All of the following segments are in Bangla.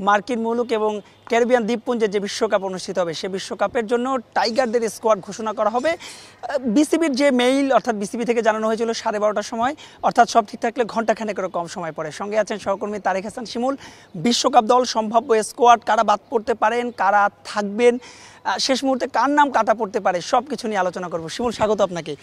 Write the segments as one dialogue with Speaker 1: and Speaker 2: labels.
Speaker 1: মার্কিন মুলুক এবং ক্যারিবিয়ান দ্বীপপুঞ্জে যে বিশ্বকাপ অনুষ্ঠিত হবে সে বিশ্বকাপের জন্য টাইগারদের স্কোয়াড ঘোষণা করা হবে। বিসিবির যে মেইল অর্থাৎ বিসিবি থেকে জানানো হয়েছিল 12:30টার সময়, অর্থাৎ সব ঠিক থাকলে ঘণ্টাখানেকেরও কম সময় পরে। সঙ্গে আছেন সহকর্মী তারেক হাসান শিমুল। বিশ্বকাপ দল, সম্ভাব্য স্কোয়াড, কারা বাদ পড়তে পারেন, কারা থাকবেন, শেষ মুহূর্তে কার নাম কাটা পড়তে পারে, সব কিছু নিয়ে আলোচনা করবো। শিমুল, স্বাগত আপনাকে।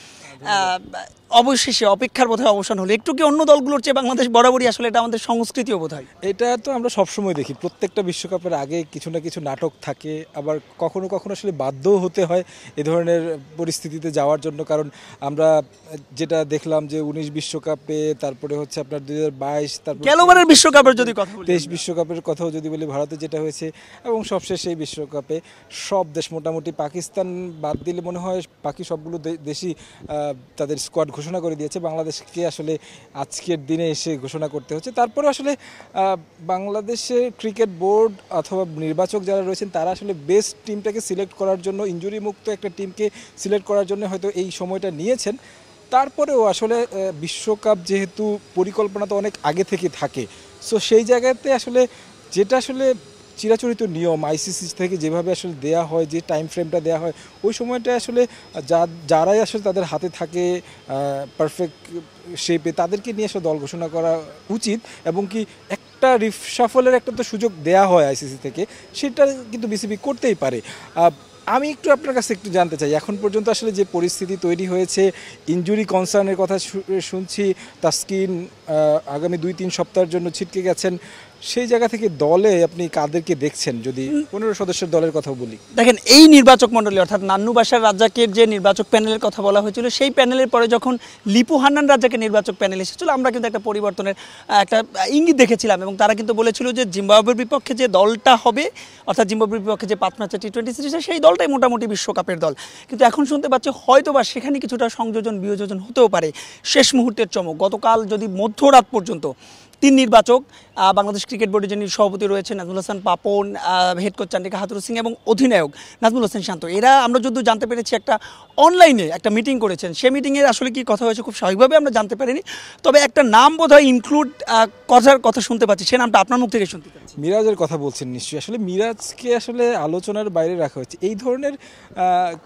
Speaker 1: অবশেষে অপেক্ষার বোধহয় অবসান হলো। একটু কি অন্য দলগুলোর চেয়ে বাংলাদেশ বরাবরই আসলে এটা আমাদের সংস্কৃতিও বোধ হয়?
Speaker 2: এটা তো আমরা সবসময় দেখি, প্রত্যেকটা বিশ্বকাপের আগে কিছু না কিছু নাটক থাকে, আবার কখনো কখনো আসলে বাধ্যও হতে হয় এ ধরনের পরিস্থিতিতে যাওয়ার জন্য। কারণ আমরা যেটা দেখলাম যে 19 বিশ্বকাপে, তারপরে হচ্ছে আপনার 2022, তারপর
Speaker 1: গেলবারের বিশ্বকাপের যদি কথা বলি,
Speaker 2: 23 বিশ্বকাপের কথাও যদি বলি, ভারতে যেটা হয়েছে, এবং সবশেষ এই বিশ্বকাপে সব দেশ মোটামুটি, পাকিস্তান বাদ দিলে মনে হয় বাকি সবগুলো দেশই তাদের স্কোয়াড ঘোষণা করে দিয়েছে। বাংলাদেশকে আসলে আজকের দিনে এসে ঘোষণা করতে হচ্ছে। তারপরে আসলে বাংলাদেশের ক্রিকেট বোর্ড অথবা নির্বাচক যারা রয়েছেন তারা আসলে বেস্ট টিমটাকে সিলেক্ট করার জন্য, ইনজুরি মুক্ত একটা টিমকে সিলেক্ট করার জন্য হয়তো এই সময়টা নিয়েছেন। তারপরেও আসলে বিশ্বকাপ যেহেতু পরিকল্পনা তো অনেক আগে থেকে থাকে, সো সেই জায়গাতে আসলে যেটা আসলে চিরাচরিত নিয়ম আইসিসি থেকে যেভাবে আসলে দেয়া হয়, যে টাইম ফ্রেমটা দেওয়া হয়, ওই সময়টা আসলে যারাই আসলে তাদের হাতে থাকে পারফেক্ট শেপে, তাদেরকে নিয়ে আসলে দল ঘোষণা করা উচিত। এবং কি একটা রিফশাফলের একটা তো সুযোগ দেয়া হয় আইসিসি থেকে, সেটা কিন্তু বিসিবি করতেই পারে। আমি একটু আপনার কাছে একটু জানতে চাই, এখন পর্যন্ত আসলে যে পরিস্থিতি তৈরি হয়েছে, ইনজুরি কনসার্নের কথা শুনছি, তাসকিন আগামী 2-3 সপ্তাহের জন্য ছিটকে গেছেন, সেই জায়গা থেকে দলে আপনি কাদেরকে দেখছেন? যদি 15 সদস্যের দলের কথা বলি,
Speaker 1: দেখেন এই নির্বাচক মণ্ডলী অর্থাৎ নান্নু বাশার রাজ্জাকের যে নির্বাচক প্যানেলের কথা বলা হয়েছিল, সেই প্যানেলের পরে যখন লিপু হান্নান রাজ্জাকের নির্বাচক প্যানেল এসেছিল, আমরা কিন্তু একটা পরিবর্তনের একটা ইঙ্গিত দেখেছিলাম। এবং তারা কিন্তু বলেছিল যে জিম্বাবুয়ের বিপক্ষে যে দলটা হবে, অর্থাৎ জিম্বাবুয়ের বিপক্ষে যে 5 ম্যাচের টি-20 সিরিজে, সেই দলটাই মোটামুটি বিশ্বকাপের দল। কিন্তু এখন শুনতে পাচ্ছি হয়তো বা সেখানে কিছুটা সংযোজন বিয়োজন হতেও পারে। শেষ মুহূর্তের চমক, গতকাল যদি মধ্যরাত পর্যন্ত 3 নির্বাচক, বাংলাদেশ ক্রিকেট বোর্ডের যিনি সভাপতি রয়েছেন নাজমুল হাসান পাপন, হেড কোচ চান্ডিকা হাথুরু সিং এবং অধিনায়ক নাজমুল হোসেন শান্ত, এরা আমরা যদি জানতে পেরেছি একটা অনলাইনে একটা মিটিং করেছেন। সেই মিটিংয়ের আসলে কি কথা হয়েছে খুব স্বাভাবিকভাবে আমরা জানতে পারিনি, তবে একটা নাম বোধহয় ইনক্লুড করার কথা শুনতে পাচ্ছি। সে নামটা আপনার মুখ থেকে শুনতে পাচ্ছি।
Speaker 2: মিরাজের কথা বলছেন নিশ্চয়ই। আসলে মিরাজকে আসলে আলোচনার বাইরে রাখা হয়েছে। এই ধরনের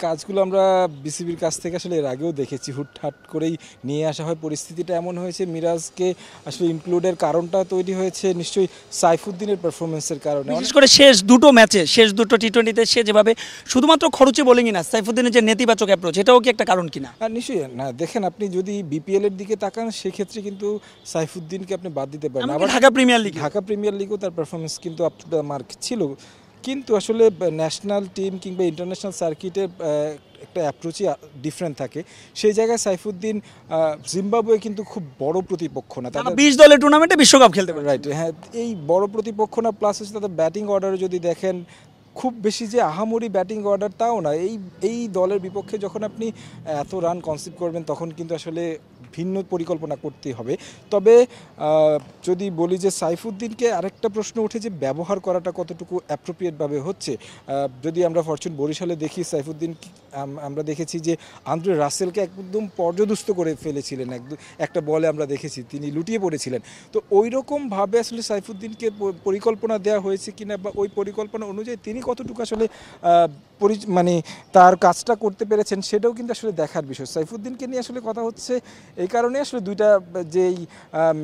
Speaker 2: কাজগুলো আমরা বিসিবির কাছ থেকে আসলে এর আগেও দেখেছি, হুটহাট করেই নিয়ে আসা হয়। পরিস্থিতিটা এমন হয়েছে, মিরাজকে আসলে ইনক্লুডের কারণটা তৈরি হয়েছে নিশ্চয়ই সাইফুদ্দিনের পারফরমেন্সের কারণে।
Speaker 1: বিশেষ করে শেষ দুটো ম্যাচে, শেষ দুটো টি-20তে সে যেভাবে শুধুমাত্র খরচে বোলিংই না, সাইফুদ্দিনের যে নেতিবাচক অ্যাপ্রোচ, এটাও কি একটা কারণ কিনা?
Speaker 2: নিশ্চয়ই না। দেখেন, আপনি যদি বিপিএল এর দিকে তাকান, সেক্ষেত্রে কিন্তু সাইফুদ্দিনকে আপনি বাদ দিতে পারেন। আবার
Speaker 1: ঢাকা প্রিমিয়ার
Speaker 2: লিগেও তার পারফরমেন্স কিন্তু আপ টু দ্য মার্ক ছিল। কিন্তু আসলে ন্যাশনাল টিম কিংবা ইন্টারন্যাশনাল সার্কিটে একটা অ্যাপ্রোচই ডিফারেন্ট থাকে। সেই জায়গায় সাইফুদ্দিন জিম্বাবুয়ে কিন্তু খুব বড় প্রতিপক্ষ না, তাদের
Speaker 1: 20 দলের টুর্নামেন্টে বিশ্বকাপ খেলতে পারে,
Speaker 2: রাইট? হ্যাঁ, এই বড় প্রতিপক্ষ না, প্লাস হচ্ছে তাদের ব্যাটিং অর্ডারে যদি দেখেন, খুব বেশি যে আহামরি ব্যাটিং অর্ডার তাও না। এই দলের বিপক্ষে যখন আপনি এত রান কনসিভ করবেন, তখন কিন্তু আসলে ভিন্ন পরিকল্পনা করতে হবে। তবে যদি বলি যে সাইফুদ্দিনকে আরেকটা প্রশ্ন উঠে যে ব্যবহার করাটা কতটুকু অ্যাপ্রোপ্রিয়েটভাবে হচ্ছে। যদি আমরা ফরচুন বরিশালে দেখি, সাইফুদ্দিন আমরা দেখেছি যে আন্দ্রে রাসেলকে একদম পর্যদুস্ত করে ফেলেছিলেন, একটা বলে আমরা দেখেছি তিনি লুটিয়ে পড়েছিলেন। তো ওই রকমভাবে আসলে সাইফুদ্দিনকে পরিকল্পনা দেওয়া হয়েছে কিনা, বা ওই পরিকল্পনা অনুযায়ী তিনি কতটুকু আসলে মানে তার কাজটা করতে পেরেছেন, সেটাও কিন্তু আসলে দেখার বিষয়। সাইফুদ্দিনকে নিয়ে আসলে কথা হচ্ছে এই কারণে, আসলে দুইটা যেই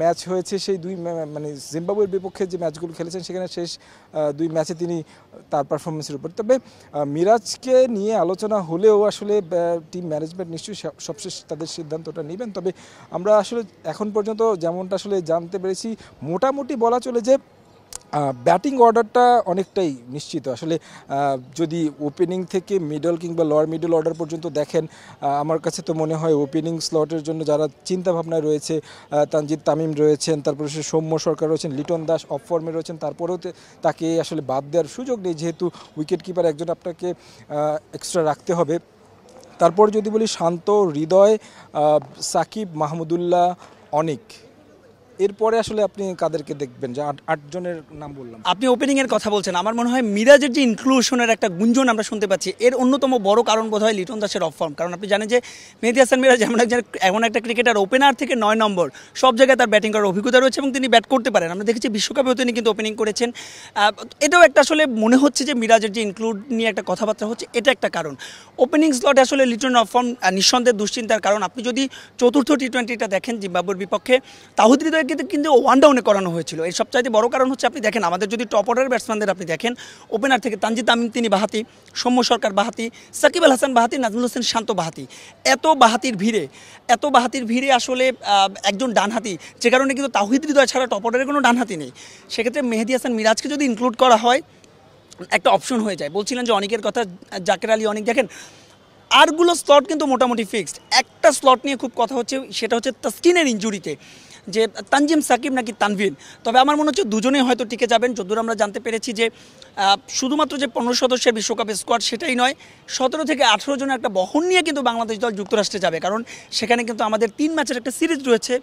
Speaker 2: ম্যাচ হয়েছে, সেই মানে জিম্বাবুয়ের বিপক্ষে যে ম্যাচগুলো খেলেছেন, সেখানে শেষ 2 ম্যাচে তিনি তার পারফরমেন্সের উপর। তবে মিরাজকে নিয়ে আলোচনা হলেও আসলে টিম ম্যানেজমেন্ট নিশ্চয়ই সবশেষ তাদের সিদ্ধান্তটা নেবেন। তবে আমরা আসলে এখন পর্যন্ত যেমনটা আসলে জানতে পেরেছি, মোটামুটি বলা চলে যে ব্যাটিং অর্ডারটা অনেকটাই নিশ্চিত। আসলে যদি ওপেনিং থেকে মিডল কিংবা লোয়ার মিডল অর্ডার পর্যন্ত দেখেন, আমার কাছে তো মনে হয় ওপেনিং স্লটের জন্য যারা চিন্তাভাবনায় রয়েছে, তানজিদ তামিম রয়েছেন, তারপরে সৌম্য সরকার রয়েছেন, লিটন দাস অফ ফর্মে রয়েছেন, তারপরেও তাকে আসলে বাদ দেওয়ার সুযোগ নেই, যেহেতু উইকেট কিপার একজন আপনাকে এক্সট্রা রাখতে হবে। তারপর যদি বলি শান্ত, হৃদয়, সাকিব, মাহমুদুল্লাহ, অনিক, এরপরে আসলে আপনি কাদেরকে দেখবেন, যে আটজনের নাম বললাম?
Speaker 1: আপনি ওপেনিংয়ের কথা বলছেন, আমার মনে হয় মিরাজের যে ইনক্লুশনের একটা গুঞ্জন আমরা শুনতে পাচ্ছি, এর অন্যতম বড় কারণ বোধ হয় লিটন দাসের অফ ফর্ম। কারণ আপনি জানেন যে মেহেদী হাসান মিরাজ এমন একটা ক্রিকেটার, ওপেনার থেকে 9 নম্বর সব জায়গায় তার ব্যাটিং করার অভিজ্ঞতা রয়েছে এবং তিনি ব্যাট করতে পারেন। আমরা দেখেছি বিশ্বকাপেও তিনি কিন্তু ওপেনিং করেছেন। এটাও একটা আসলে মনে হচ্ছে যে মিরাজের যে ইনক্লুড নিয়ে একটা কথাবার্তা হচ্ছে, এটা একটা কারণ। ওপেনিং স্লটে আসলে লিটন অফ ফর্ম নিঃসন্দেহে দুশ্চিন্তার কারণ। আপনি যদি চতুর্থ টি-20টা দেখেন জিম্বাবুয়ের বিপক্ষে, তাহিদ হৃদয়কে কিন্তু ওয়ান ডাউনে করানো হয়েছিল। এর সবচাইতে বড় কারণ হচ্ছে, আপনি দেখেন আমাদের যদি টপ অর্ডার ব্যাটসম্যানদের আপনি দেখেন, ওপেনার থেকে তানজিদ তামিম তিনি বাহাতি, সৌম্য সরকার বাহাতি, সাকিব আল হাসান বাহাতি, নাজমুল হোসেন শান্ত বাহাতি। এত বাহাতির ভিড়ে আসলে একজন ডানহাতি, যে কারণে কিন্তু তাহিদ হৃদয় ছাড়া টপ অর্ডারে কোনো ডানহাতি নেই। সেক্ষেত্রে মেহেদী হাসান মিরাজকে যদি ইনক্লুড করা হয়, একটা অপশন হয়ে যায়। বলছিলেন যে অনেকের কথা, জাকের আলী অনেক, দেখেন আরগুলো স্লট কিন্তু মোটামুটি ফিক্সড। একটা স্লট নিয়ে খুব কথা হচ্ছে, সেটা হচ্ছে তাসকিনের ইনজুরিতে, যে তানজিম সাকিব নাকি তানভীর। তবে আমার মনে হচ্ছে দুজনেই হয়তো টিকে যাবেন। যদ্দূর আমরা জানতে পেরেছি যে শুধুমাত্র যে 15 সদস্যের বিশ্বকাপের স্কোয়াড সেটাই নয়, 17 থেকে 18 জনের একটা বহন নিয়ে কিন্তু বাংলাদেশ দল যুক্তরাষ্ট্রে যাবে। কারণ সেখানে কিন্তু আমাদের 3 ম্যাচের একটা সিরিজ রয়েছে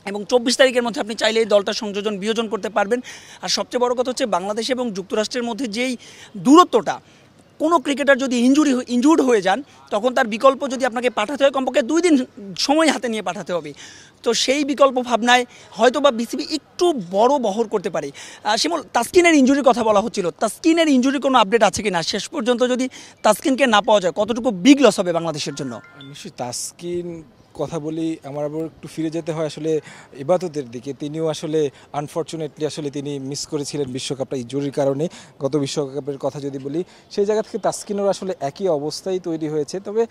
Speaker 1: এবং 24 তারিখের মধ্যে আপনি চাইলে এই দলটা সংযোজন বিয়োজন করতে পারবেন। আর সবচেয়ে বড় কথা হচ্ছে, বাংলাদেশ এবং যুক্তরাষ্ট্রের মধ্যে যেই দূরত্বটা, কোনো ক্রিকেটার যদি ইনজুর্ড হয়ে যান, তখন তার বিকল্প যদি আপনাকে পাঠাতে হয়, কমপক্ষে 2 দিন সময় হাতে নিয়ে পাঠাতে হবে। তো সেই বিকল্প ভাবনায় হয়তো বা বিসিবি একটু বড় বহর করতে পারে। শিমুল, তাসকিনের ইনজুরির কথা বলা হচ্ছিল, তাসকিনের ইনজুরির কোনো আপডেট আছে কি না? শেষ পর্যন্ত যদি তাসকিনকে না পাওয়া যায়, কতটুকু বিগ লস হবে বাংলাদেশের জন্য?
Speaker 2: নিশ্চয়ই তাসকিন কথা বলি, আমার আবার একটু ফিরে যেতে হয় আসলে ইবাদতের দিকে। তিনিও আসলে আনফর্চুনেটলি আসলে তিনি মিস করেছিলেন বিশ্বকাপটা ইনজুরির কারণে। গত বিশ্বকাপের কথা যদি বলি, সেই জায়গা থেকে তাসকিনেরও আসলে একই অবস্থাই তৈরি হয়েছে। তবে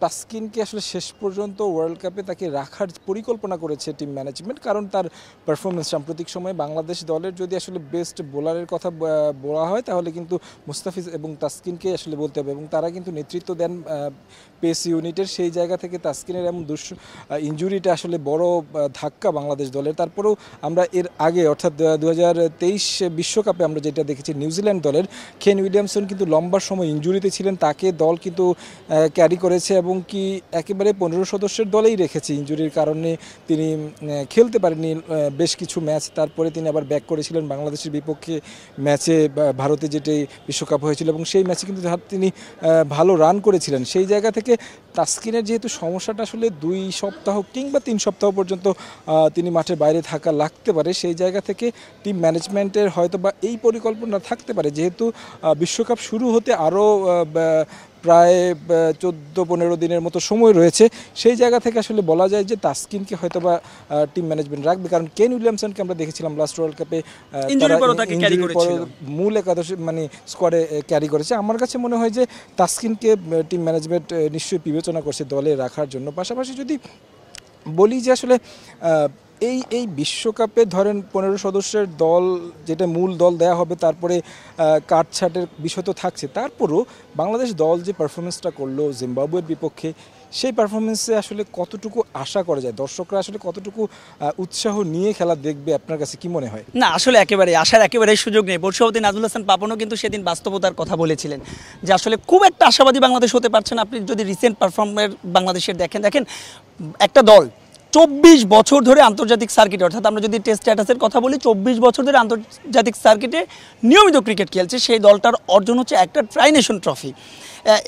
Speaker 2: তাসকিনকে আসলে শেষ পর্যন্ত ওয়ার্ল্ড কাপে তাকে রাখার পরিকল্পনা করেছে টিম ম্যানেজমেন্ট, কারণ তার পারফরমেন্স সাম্প্রতিক সময়ে বাংলাদেশ দলের যদি আসলে বেস্ট বোলারের কথা বলা হয়, তাহলে কিন্তু মুস্তাফিজ এবং তাসকিনকে আসলে বলতে হবে। এবং তারা কিন্তু নেতৃত্ব দেন পেস ইউনিটের। সেই জায়গা থেকে তাসকিনের এমন ইনজুরিটা আসলে বড় ধাক্কা বাংলাদেশ দলের। তারপরেও আমরা এর আগে, অর্থাৎ 2023 বিশ্বকাপে আমরা যেটা দেখেছি, নিউজিল্যান্ড দলের কেন উইলিয়ামসন কিন্তু লম্বা সময় ইনজুরিতে ছিলেন, তাকে দল কিন্তু ক্যারি করেছে এবং কি একেবারে 15 সদস্যের দলেই রেখেছে। ইনজুরির কারণে তিনি খেলতে পারেননি বেশ কিছু ম্যাচ। তারপরে তিনি আবার ব্যাক করেছিলেন বাংলাদেশের বিপক্ষে ম্যাচে, ভারতে যেটাই বিশ্বকাপ হয়েছিল, এবং সেই ম্যাচে কিন্তু তিনি ভালো রান করেছিলেন। সেই জায়গা থেকে তাসকিনের যেহেতু সমস্যাটা আসলে 2 সপ্তাহ কিংবা 3 সপ্তাহ পর্যন্ত তিনি মাঠের বাইরে থাকা লাগতে পারে, সেই জায়গা থেকে টিম ম্যানেজমেন্টের হয়তো বা এই পরিকল্পনা থাকতে পারে, যেহেতু বিশ্বকাপ শুরু হতে আরও প্রায় 14-15 দিনের মতো সময় রয়েছে। সেই জায়গা থেকে আসলে বলা যায় যে তাসকিনকে হয়তো বা টিম ম্যানেজমেন্ট রাখবে, কারণ কেন উইলিয়ামসনকে আমরা দেখেছিলাম লাস্ট ওয়ার্ল্ড কাপে মূল একাদশে মানে স্কোয়াডে ক্যারি করেছে। আমার কাছে মনে হয় যে তাসকিনকে টিম ম্যানেজমেন্ট নিশ্চয়ই বিবেচনা করছে দলে রাখার জন্য। পাশাপাশি যদি বলি যে আসলে এই বিশ্বকাপে ধরেন 15 সদস্যের দল, যেটা মূল দল দেয়া হবে, তারপরে কাটছাটের বিষয় তো থাকছে। তারপরও বাংলাদেশ দল যে পারফরমেন্সটা করলো জিম্বাবুয়ের বিপক্ষে, সেই পারফরমেন্সে আসলে কতটুকু আশা করা যায়, দর্শকরা আসলে কতটুকু উৎসাহ নিয়ে খেলা দেখবে, আপনার কাছে কি মনে হয়?
Speaker 1: না, আসলে আসার একেবারেই সুযোগ নেই। বর্ষপতি নাজমুল হাসান পাপনও কিন্তু সেদিন বাস্তবতার কথা বলেছিলেন যে আসলে খুব একটা আশাবাদী বাংলাদেশ হতে পারছে না। আপনি যদি রিসেন্ট পারফর্মের বাংলাদেশের দেখেন একটা দল 24 বছর ধরে আন্তর্জাতিক সার্কিটে, অর্থাৎ আমরা যদি টেস্ট স্ট্যাটাসের কথা বলি, 24 বছর ধরে আন্তর্জাতিক সার্কিটে নিয়মিত ক্রিকেট খেলছে। সেই দলটার অর্জন হচ্ছে একটা ট্রাই নেশন ট্রফি।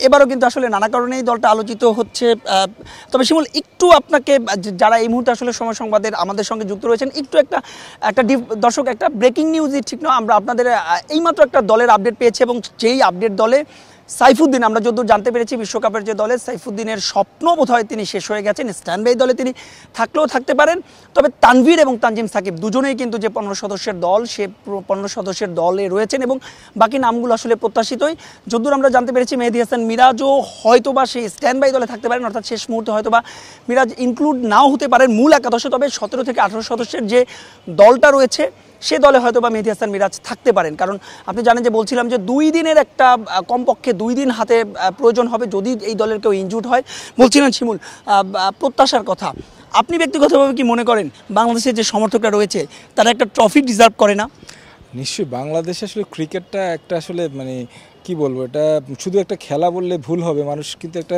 Speaker 1: এবারও কিন্তু আসলে নানা কারণে এই দলটা আলোচিত হচ্ছে। তবে শিমুল, একটু আপনাকে, যারা এই মুহূর্তে আসলে সময় সংবাদের আমাদের সঙ্গে যুক্ত রয়েছেন, একটু একটা দর্শক, একটা ব্রেকিং নিউজই ঠিক না, আমরা আপনাদের এইমাত্র একটা দলের আপডেট পেয়েছি, এবং যেই আপডেট দলে সাইফুদ্দিন, আমরা যতদূর জানতে পেরেছি বিশ্বকাপের যে দলে সাইফুদ্দিনের স্বপ্ন বোধহয় তিনি শেষ হয়ে গেছেন। স্ট্যান্ড বাই দলে তিনি থাকলেও থাকতে পারেন। তবে তানভীর এবং তানজিম সাকিব দুজনেই কিন্তু যে 15 সদস্যের দল, সে 15 সদস্যের দলে রয়েছেন এবং বাকি নামগুলো আসলে প্রত্যাশিতই। যতদূর আমরা জানতে পেরেছি, মেহেদী হাসান মিরাজও হয়তো বা সেই স্ট্যান্ড বাই দলে থাকতে পারেন, অর্থাৎ শেষ মুহূর্তে হয়তো বা মিরাজ ইনক্লুড নাও হতে পারেন মূল একাদশে। তবে 17 থেকে 18 সদস্যের যে দলটা রয়েছে, সে দলে হয়তো বা মেহেদী হাসান মিরাজ থাকতে পারেন। কারণ আপনি জানেন যে বলছিলাম যে 2 দিনের একটা, কমপক্ষে 2 দিন হাতে প্রয়োজন হবে যদি এই দলের কেউ ইনজুর্ড হয়। বলছিলেন শিমুল প্রত্যাশার কথা, আপনি ব্যক্তিগতভাবে কি মনে করেন বাংলাদেশের যে সমর্থকরা রয়েছে তারা একটা ট্রফি ডিজার্ভ করে না?
Speaker 2: নিশ্চয়ই বাংলাদেশে আসলে ক্রিকেটটা একটা আসলে মানে কি বলবো, এটা শুধু একটা খেলা বললে ভুল হবে। মানুষ কিন্তু একটা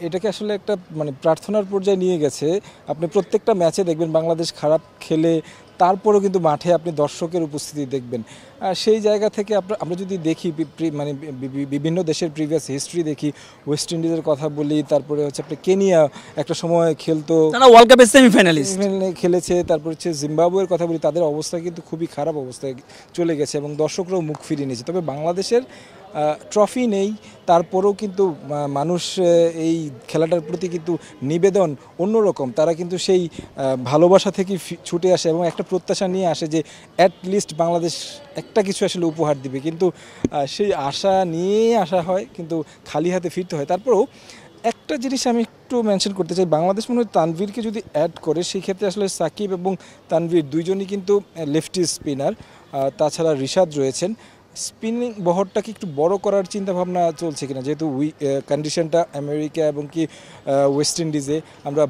Speaker 2: এটাকে আসলে একটা মানে প্রার্থনার পর্যায়ে নিয়ে গেছে। আপনি প্রত্যেকটা ম্যাচে দেখবেন বাংলাদেশ খারাপ খেলে তারপরেও কিন্তু মাঠে আপনি দর্শকের উপস্থিতি দেখবেন। সেই জায়গা থেকে আমরা যদি দেখি মানে বিভিন্ন দেশের প্রিভিয়াস হিস্ট্রি দেখি, ওয়েস্ট ইন্ডিজের কথা বলি, তারপরে হচ্ছে আপনি কেনিয়া একটা সময় খেলতো,
Speaker 1: তারা ওয়ার্ল্ড কাপের সেমিফাইনালিস্ট
Speaker 2: খেলেছে, তারপর হচ্ছে জিম্বাবুয়ের কথা বলি, তাদের অবস্থা কিন্তু খুবই খারাপ অবস্থায় চলে গেছে এবং দর্শকরাও মুখ ফিরিয়ে নিয়েছে। তবে বাংলাদেশের ট্রফি নেই, তারপরেও কিন্তু মানুষ এই খেলাটার প্রতি কিন্তু নিবেদন অন্যরকম। তারা কিন্তু সেই ভালোবাসা থেকে ছুটে আসে এবং একটা প্রত্যাশা নিয়ে আসে যে অ্যাটলিস্ট বাংলাদেশ একটা কিছু আসলে উপহার দিবে, কিন্তু সেই আশা নিয়েই আসা হয়, কিন্তু খালি হাতে ফিরতে হয়। তারপরেও একটা জিনিস আমি একটু মেনশন করতে চাই, বাংলাদেশ মনে হয় তানভীরকে যদি অ্যাড করে সেই ক্ষেত্রে আসলে সাকিব এবং তানভীর দুইজনই কিন্তু লেফটি স্পিনার, তাছাড়া রিশাদ রয়েছেন। স্পিনিং বহরটাকে একটু বড় করার চিন্তা ভাবনা চলছে কিনা, যেহেতু কন্ডিশনটা আমেরিকা এবং কি ওয়েস্ট ইন্ডিজে আমরা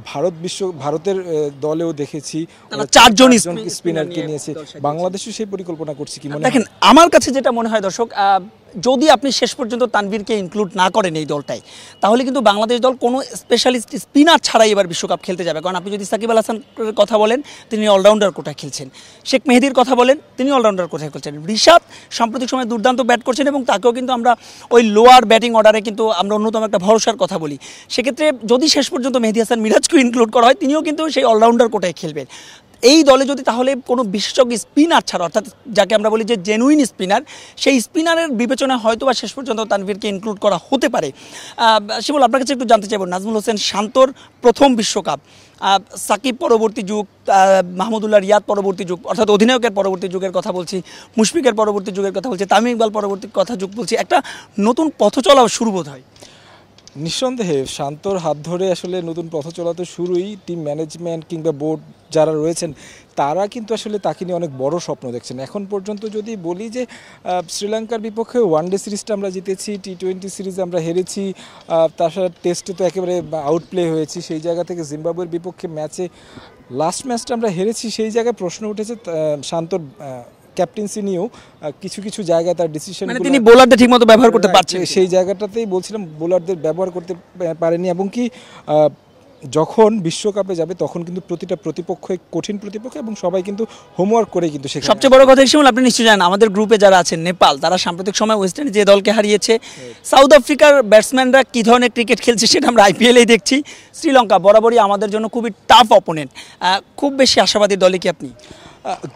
Speaker 2: ভারতের দলেও দেখেছি
Speaker 1: চারজন
Speaker 2: স্পিনারকে নিয়েছে, বাংলাদেশও সেই পরিকল্পনা করছে কি মনে হয়?
Speaker 1: দেখেন, আমার কাছে যেটা মনে হয় দর্শক, যদি আপনি শেষ পর্যন্ত তানভীরকে ইনক্লুড না করেন এই দলটায়, তাহলে কিন্তু বাংলাদেশ দল কোনো স্পেশালিস্ট স্পিনার ছাড়াই এবার বিশ্বকাপ খেলতে যাবে। কারণ আপনি যদি সাকিব আল হাসানের কথা বলেন, তিনি অলরাউন্ডার কোটায় খেলছেন। শেখ মেহেদির কথা বলেন, তিনি অলরাউন্ডার কোটায় খেলছেন। রিশাদ সাম্প্রতিক সময় দুর্দান্ত ব্যাট করছেন এবং তাকেও কিন্তু আমরা ওই লোয়ার ব্যাটিং অর্ডারে কিন্তু আমরা অন্যতম একটা ভরসার কথা বলি। সেক্ষেত্রে যদি শেষ পর্যন্ত মেহেদী হাসান মিরাজকেও ইনক্লুড করা হয়, তিনিও কিন্তু সেই অলরাউন্ডার কোটায় খেলবেন। এই দলে যদি তাহলে কোনো বিশেষজ্ঞ স্পিনার ছাড়া, অর্থাৎ যাকে আমরা বলি যে জেনুইন স্পিনার, সেই স্পিনারের বিবেচনায় হয়তো বা শেষ পর্যন্ত তানভীরকে ইনক্লুড করা হতে পারে। শিমুল, আপনার কাছে একটু জানতে চাইব, নাজমুল হোসেন শান্তর প্রথম বিশ্বকাপ, সাকিব পরবর্তী যুগ, মাহমুদুল্লাহ রিয়াদ পরবর্তী যুগ, অর্থাৎ অধিনায়কের পরবর্তী যুগের কথা বলছি, মুশফিকের পরবর্তী যুগের কথা বলছি, তামিম ইকবাল পরবর্তী যুগ বলছি, একটা নতুন পথ চলা শুরু বোধ হয়।
Speaker 2: নিঃসন্দেহে শান্তর হাত ধরে আসলে নতুন পথ চলা তো শুরুই। টিম ম্যানেজমেন্ট কিংবা বোর্ড যারা রয়েছেন তারা কিন্তু আসলে তাকে নিয়ে অনেক বড় স্বপ্ন দেখছেন। এখন পর্যন্ত যদি বলি যে শ্রীলঙ্কার বিপক্ষে ওয়ানডে সিরিজটা আমরা জিতেছি, টি-20 সিরিজ আমরা হেরেছি, তাছাড়া টেস্টে তো একেবারে আউটপ্লে হয়েছি। সেই জায়গা থেকে জিম্বাবুয়ের বিপক্ষে ম্যাচে লাস্ট ম্যাচটা আমরা হেরেছি, সেই জায়গায় প্রশ্ন উঠেছে শান্তর ক্যাপ্টেন্সি নিয়েও কিছু কিছু জায়গায় তার ডিসিশন,
Speaker 1: মানে তিনি বোলারদের ঠিকমতো ব্যবহার করতে পারছেন,
Speaker 2: সেই জায়গাটাতেই বলছিলাম বোলারদের ব্যবহার করতে পারেনি। এবং কি যখন বিশ্বকাপে যাবে তখন কিন্তু প্রতিটা প্রতিপক্ষ কঠিন প্রতিপক্ষ এবং সবাই কিন্তু হোমওয়ার্ক করে কিন্তু সেখানে।
Speaker 1: সবচেয়ে বড় কথা শিমুল, আপনি নিশ্চয়ই জানেন আমাদের গ্রুপে যারা আছেন নেপাল, তারা সাম্প্রতিক সময় ওয়েস্ট ইন্ডিজ যে দলকে হারিয়েছে, সাউথ আফ্রিকার ব্যাটসম্যানরা কী ধরনের ক্রিকেট খেলছে সেটা আমরা আইপিএলেই দেখছি। শ্রীলঙ্কা বরাবরই আমাদের জন্য খুবই টাফ অপোনেন্ট। খুব বেশি আশাবাদী দলে কি আপনি?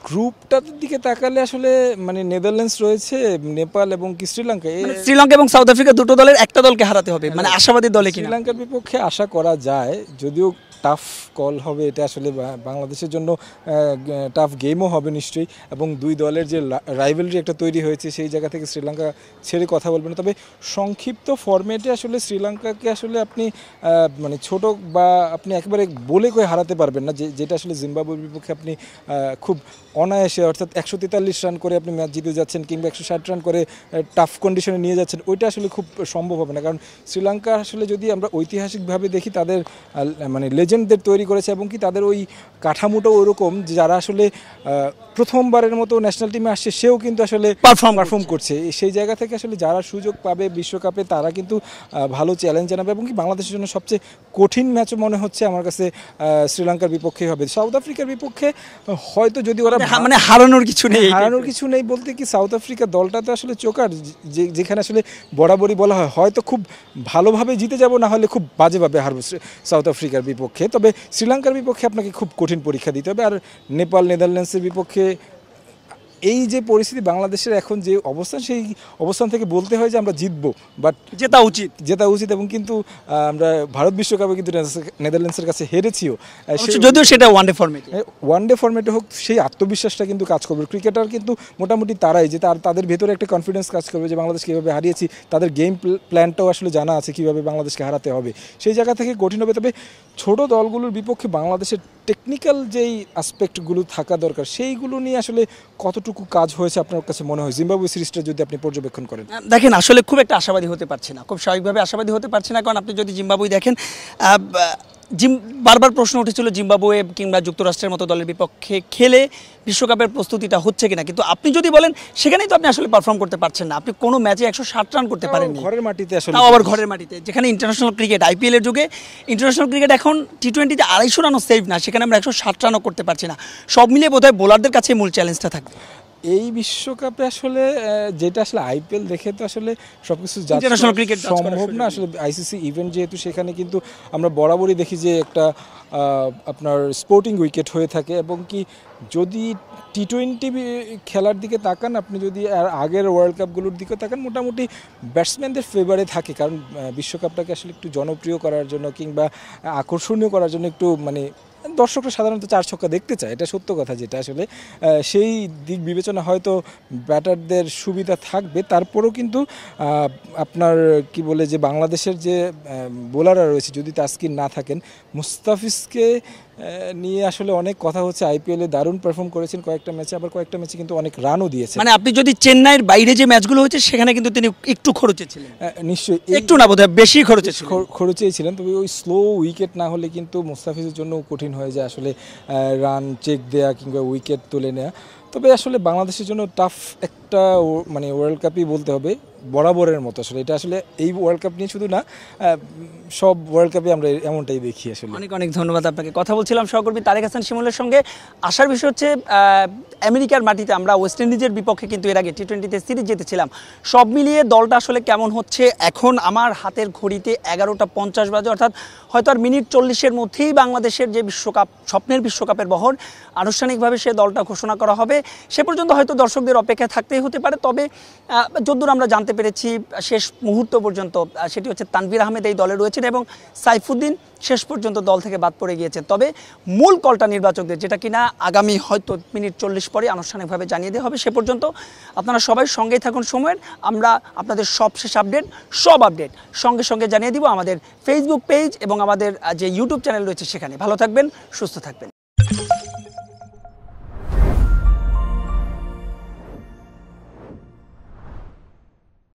Speaker 2: গ্রুপটার দিকে তাকালে আসলে মানে নেদারল্যান্ডস রয়েছে, নেপাল এবং কি শ্রীলঙ্কা,
Speaker 1: শ্রীলঙ্কা এবং সাউথ আফ্রিকা দুটো দলের একটা দলকে হারাতে হবে, মানে আশাবাদী দলে কি?
Speaker 2: শ্রীলঙ্কার বিপক্ষে আশা করা যায়, যদিও টাফ কল হবে এটা আসলে বাংলাদেশের জন্য, টাফ গেমও হবে নিশ্চয়ই। এবং দুই দলের যে রাইভেলরি একটা তৈরি হয়েছে সেই জায়গা থেকে শ্রীলঙ্কা ছেড়ে কথা বলবে না। তবে সংক্ষিপ্ত ফরম্যাটে আসলে শ্রীলঙ্কাকে আসলে আপনি মানে ছোট বা আপনি একেবারে বলে কয়ে হারাতে পারবেন না, যেটা আসলে জিম্বাবুয়ের বিপক্ষে আপনি খুব অনায়াসে, অর্থাৎ 143 রান করে আপনি ম্যাচ জিতে যাচ্ছেন কিংবা 160 রান করে টাফ কন্ডিশনে নিয়ে যাচ্ছেন, ওইটা আসলে খুব সম্ভব হবে না। কারণ শ্রীলঙ্কা আসলে যদি আমরা ঐতিহাসিকভাবে দেখি, তাদের মানে লেজেন্ডদের তৈরি করেছে এবং কি তাদের ওই কাঠামোটাও ওরকম যে যারা আসলে প্রথমবারের মতো ন্যাশনাল টিমে আসছে সেও কিন্তু আসলে পারফর্ম করছে। সেই জায়গা থেকে আসলে যারা সুযোগ পাবে বিশ্বকাপে তারা কিন্তু ভালো চ্যালেঞ্জ জানাবে। এবং কি বাংলাদেশের জন্য সবচেয়ে কঠিন ম্যাচও মনে হচ্ছে আমার কাছে শ্রীলঙ্কার বিপক্ষেই হবে। সাউথ আফ্রিকার বিপক্ষে হয়তো যদি ওরা
Speaker 1: মানে হারানোর কিছু নেই
Speaker 2: বলতে কি সাউথ আফ্রিকা দলটা তো আসলে চোকার, যেখানে আসলে বরাবরই বলা হয় হয়তো খুব ভালোভাবে জিতে যাব, না হলে খুব বাজেভাবে হারবো সাউথ আফ্রিকার বিপক্ষে। তবে শ্রীলঙ্কার বিপক্ষে আপনাকে খুব কঠিন পরীক্ষা দিতে হবে। আর নেপাল নেদারল্যান্ডসের বিপক্ষে এই যে পরিস্থিতি বাংলাদেশের এখন যে অবস্থান, সেই অবস্থান থেকে বলতে হয় যে আমরা জিতবো, বাট জেতা উচিত। এবং কিন্তু আমরা ভারত বিশ্বকাপে কিন্তু নেদারল্যান্ডসের কাছে হেরেছিও,
Speaker 1: যদিও সেটা ওয়ানডে
Speaker 2: ফরম্যাটে হোক, সেই আত্মবিশ্বাসটা কিন্তু কাজ করবে। ক্রিকেটার কিন্তু মোটামুটি তারাই যে তাদের ভেতরে একটা কনফিডেন্স কাজ করবে যে বাংলাদেশ কীভাবে হারিয়েছি, তাদের গেম প্ল্যানটাও আসলে জানা আছে কীভাবে বাংলাদেশকে হারাতে হবে, সেই জায়গা থেকে কঠিন হবে। তবে ছোট দলগুলোর বিপক্ষে বাংলাদেশের টেকনিক্যাল যেই অ্যাসপেক্টগুলো থাকা দরকার সেইগুলো নিয়ে আসলে কতটুকু কাজ হয়েছে আপনার কাছে মনে হয় জিম্বাবুয়ে সিরিজটা যদি আপনি পর্যবেক্ষণ করেন?
Speaker 1: দেখেন, আসলে খুব একটা আশাবাদী হতে পারছে না, খুব স্বাভাবিকভাবে আশাবাদী হতে পারছে না। কারণ আপনি যদি জিম্বাবুয়ে দেখেন, বারবার প্রশ্ন উঠেছিল জিম্বাবুয়ে কিংবা যুক্তরাষ্ট্রের মতো দলের বিপক্ষে খেলে বিশ্বকাপের প্রস্তুতিটা হচ্ছে কিনা, কিন্তু আপনি যদি বলেন সেখানেই তো আপনি আসলে পারফর্ম করতে পারছেন না। আপনি কোনো ম্যাচে 160 রান করতে পারেননি,
Speaker 2: ঘরের মাটিতে আসলে,
Speaker 1: তাও আবার ঘরের মাটিতে, যেখানে ইন্টারন্যাশনাল ক্রিকেট, আইপিএলের যুগে ইন্টারন্যাশনাল ক্রিকেট এখন টি-20তে 250 রানও সেভ না, সেখানে আমরা 160 রানও করতে পারছি না। সব মিলিয়ে বোধহয় বোলারদের কাছে মূল চ্যালেঞ্জটা থাকবে
Speaker 2: এই বিশ্বকাপে আসলে যেটা আসলে আইপিএল দেখে তো আসলে সবকিছু
Speaker 1: International cricket judge করা
Speaker 2: সম্ভব না আসলে। আইসিসি ইভেন্ট যেহেতু, সেখানে কিন্তু আমরা বরাবরই দেখি যে একটা আপনার স্পোর্টিং উইকেট হয়ে থাকে, এবং কি যদি টি-20 খেলার দিকে তাকান, আপনি যদি আর আগের ওয়ার্ল্ড কাপগুলোর দিকে তাকান, মোটামুটি ব্যাটসম্যানদের ফেভারে থাকে, কারণ বিশ্বকাপটাকে আসলে একটু জনপ্রিয় করার জন্য কিংবা আকর্ষণীয় করার জন্য একটু মানে দর্শকরা সাধারণত 4 ছক্কা দেখতে চায়, এটা সত্য কথা। যেটা আসলে সেই দিক বিবেচনা হয়তো ব্যাটারদের সুবিধা থাকবে, তারপরেও কিন্তু আপনার কি বলে যে বাংলাদেশের যে বোলাররা রয়েছে, যদি তাসকিন না থাকেন, মুস্তাফিজকে নিয়ে আসলে অনেক কথা হচ্ছে। আইপিএলে দারুণ পারফর্ম করেছেন কয়েকটা ম্যাচে, আবার কয়েকটা ম্যাচে কিন্তু অনেক রানও দিয়েছেন।
Speaker 1: মানে আপনি যদি চেন্নাইয়ের বাইরে যে ম্যাচগুলো হয়েছে সেখানে কিন্তু তিনি একটু খরচে ছিলেন,
Speaker 2: নিশ্চয়ই
Speaker 1: একটু না বোধহয় বেশি
Speaker 2: খরচেই ছিলেন, তবে ওই স্লো উইকেট না হলে কিন্তু মুস্তাফিজের জন্য কঠিন হয়ে যায় আসলে রান চেক দেয়া কিংবা উইকেট তুলে নেওয়া। তবে আসলে বাংলাদেশের জন্য টাফ একটা মানে ওয়ার্ল্ড কাপই বলতে হবে, বরাবরের মতো আসলে। এটা আসলে এই ওয়ার্ল্ড কাপ নিয়ে শুধু না, সব ওয়ার্ল্ড কাপে আমরা এমনটাই দেখি আসলে।
Speaker 1: অনেক অনেক ধন্যবাদ আপনাকে। কথা বলছিলাম সহকর্মী তারেক হাসান শিমুলের সঙ্গে। আসার বিষয় হচ্ছে আমেরিকার মাটিতে আমরা ওয়েস্ট ইন্ডিজের বিপক্ষে কিন্তু এর আগে টি-20তে সিরিজ জিতেছিলাম। সব মিলিয়ে দলটা আসলে কেমন হচ্ছে, এখন আমার হাতের ঘড়িতে 11:50 বাজে, অর্থাৎ হয়তো আর মিনিট 40-এর মধ্যেই বাংলাদেশের যে বিশ্বকাপ, স্বপ্নের বিশ্বকাপের বহর, আনুষ্ঠানিকভাবে সে দলটা ঘোষণা করা হবে। সে পর্যন্ত হয়তো দর্শকদের অপেক্ষা থাকতেই হতে পারে। তবে যতদূর আমরা জানতে পেরেছি শেষ মুহূর্ত পর্যন্ত, সেটি হচ্ছে তানভীর আহমেদ এই দলে রয়েছেন এবং সাইফুদ্দিন শেষ পর্যন্ত দল থেকে বাদ পড়ে গিয়েছেন। তবে মূল কলটা নির্বাচকদের, যেটা কিনা আগামী হয়তো মিনিট 40 পরে আনুষ্ঠানিকভাবে জানিয়ে দেওয়া হবে। সে পর্যন্ত আপনারা সবাই সঙ্গেই থাকুন সময়ের। আমরা আপনাদের সবশেষ আপডেট, সব আপডেট সঙ্গে সঙ্গে জানিয়ে দিব আমাদের ফেসবুক পেজ এবং আমাদের যে ইউটিউব চ্যানেল রয়েছে সেখানে। ভালো থাকবেন, সুস্থ থাকবেন।